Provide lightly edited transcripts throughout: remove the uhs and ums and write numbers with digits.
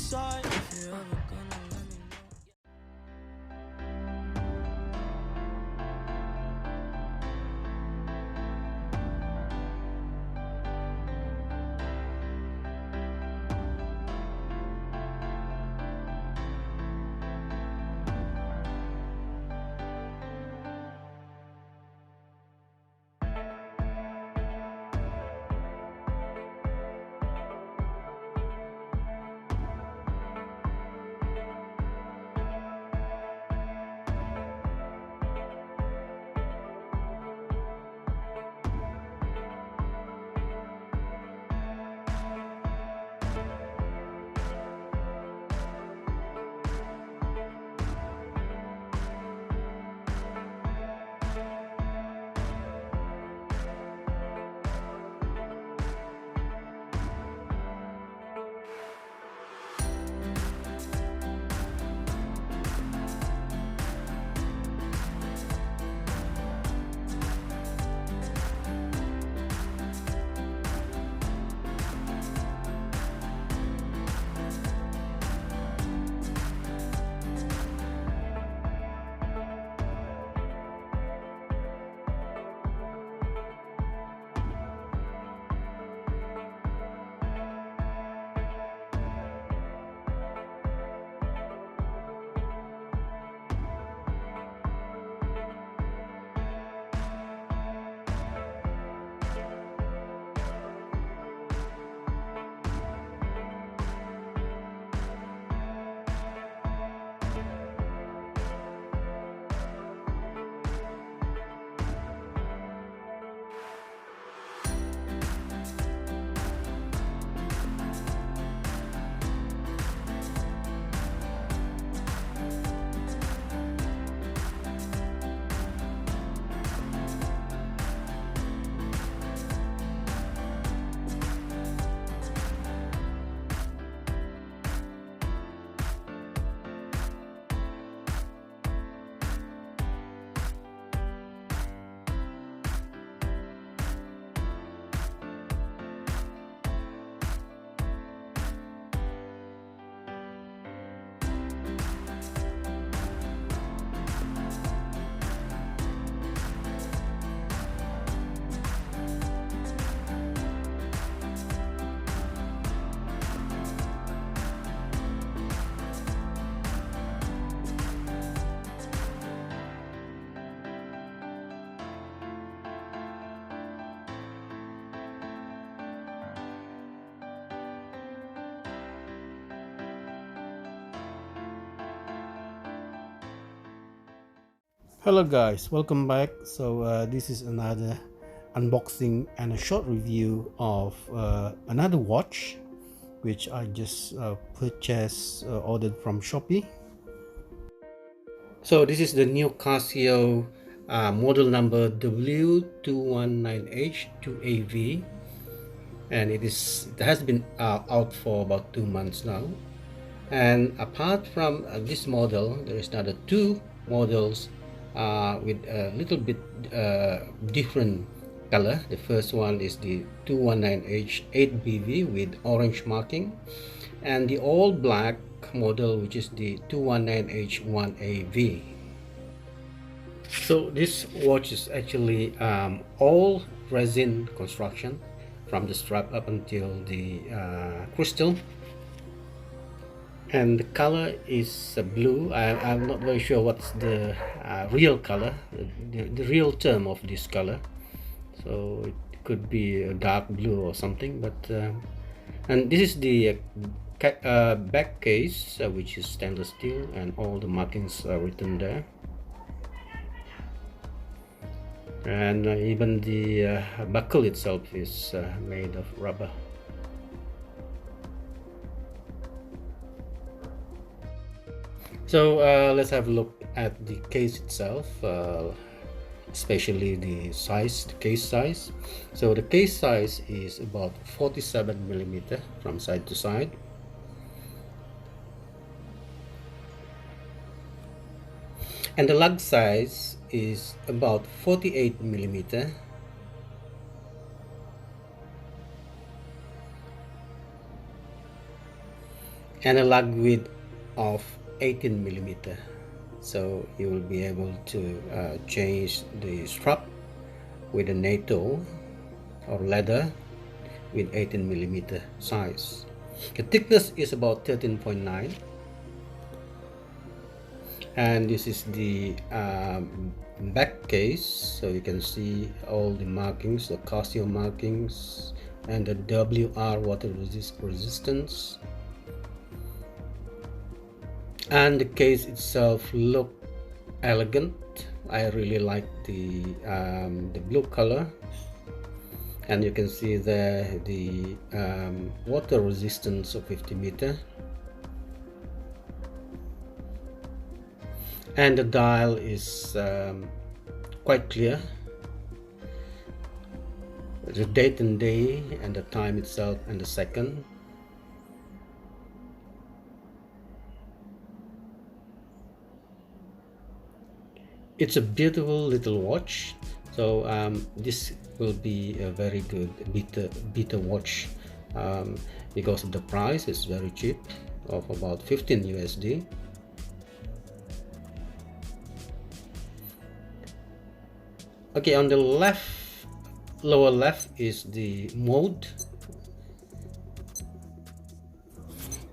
side if you're ever gonna let me know. Hello guys, welcome back. This is another unboxing and a short review of another watch which I just purchased, ordered from Shopee. So this is the new Casio model number W-219H-AVDF, and it has been out for about 2 months now. And apart from this model, there is another two models with a little bit different color. The first one is the 219H-8BV with orange marking, and the all black model, which is the 219H-1AV. So this watch is actually all resin construction, from the strap up until the crystal. And the color is blue. I'm not very sure what's the real color, the real term of this color. So it could be a dark blue or something. But and this is the back case, which is stainless steel, and all the markings are written there. And even the buckle itself is made of rubber. So let's have a look at the case itself, especially the size, the case size. So the case size is about 47mm from side to side. And the lug size is about 48mm. analog width of 18 millimeter. So you will be able to change the strap with a NATO or leather with 18 millimeter size. The thickness is about 13.9, and this is the back case, so you can see all the markings, the CASIO markings, and the WR water resistance. And the case itself look elegant. I really like the blue color, and you can see there the water resistance of 50 meter, and the dial is quite clear, the date and day and the time itself and the second. It's a beautiful little watch, so this will be a very good beta watch because of the price is very cheap, of about 15 USD. Okay, on the lower left is the mode,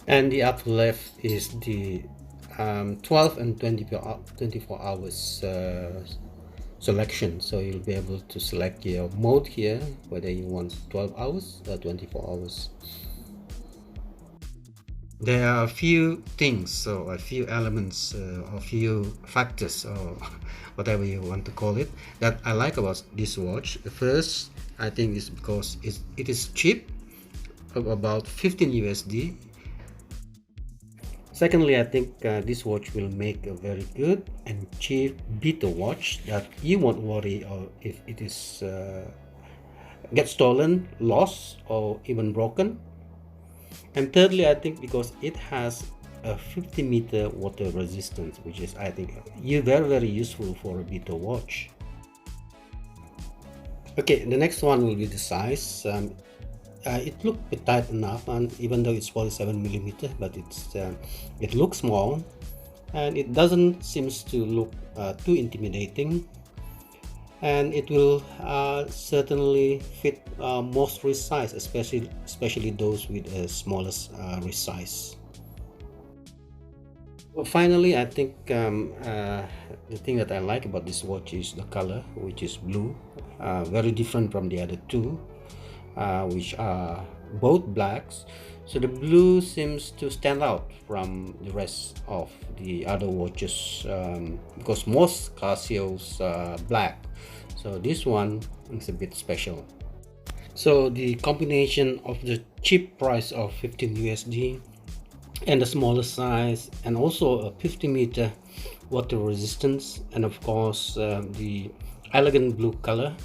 and the upper left is the 12 and 24 hours selection. So you'll be able to select your mode here, whether you want 12 hours or 24 hours. There are a few things, so a few elements, a few factors, or whatever you want to call it, that I like about this watch. The first, I think, is because it is cheap, about 15 USD. Secondly, I think this watch will make a very good and cheap beta watch that you won't worry if it is get stolen, lost, or even broken. And thirdly, I think because it has a 50 meter water resistance, which is, I think, very useful for a beta watch. Okay, the next one will be the size. It looks tight enough, and even though it's 47 millimeter, but it looks small, and it doesn't seems to look too intimidating, and it will certainly fit most wrist size, especially those with a smallest wrist size. Well, finally, I think the thing that I like about this watch is the color, which is blue, very different from the other two, which are both blacks. So the blue seems to stand out from the rest of the other watches, because most Casios are black, so this one is a bit special. So the combination of the cheap price of 15 USD and the smaller size, and also a 50 meter water resistance, and of course the elegant blue color,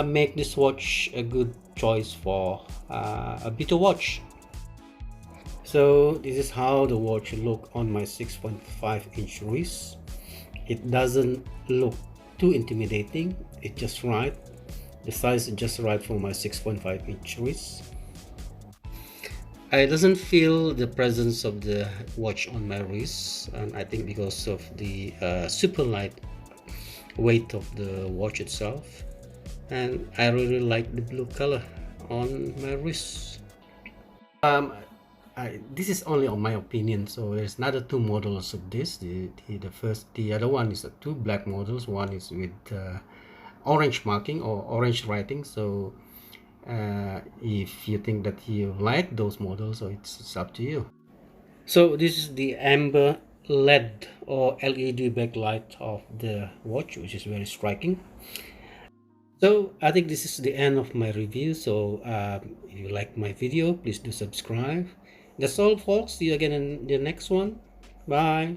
make this watch a good choice for a beta watch. So this is how the watch look on my 6.5-inch wrist. It doesn't look too intimidating, it's just right, the size is just right for my 6.5-inch wrist. I doesn't feel the presence of the watch on my wrist, and I think because of the super light weight of the watch itself, and I really like the blue color on my wrist. This is only on my opinion, so there's another two models of this. The other one is the two black models. One is with orange marking or orange writing. So if you think that you like those models, so it's up to you. So this is the amber LED or LED backlight of the watch, which is very striking. So I think this is the end of my review. So if you like my video, please do subscribe. That's all, folks. See you again in the next one. Bye.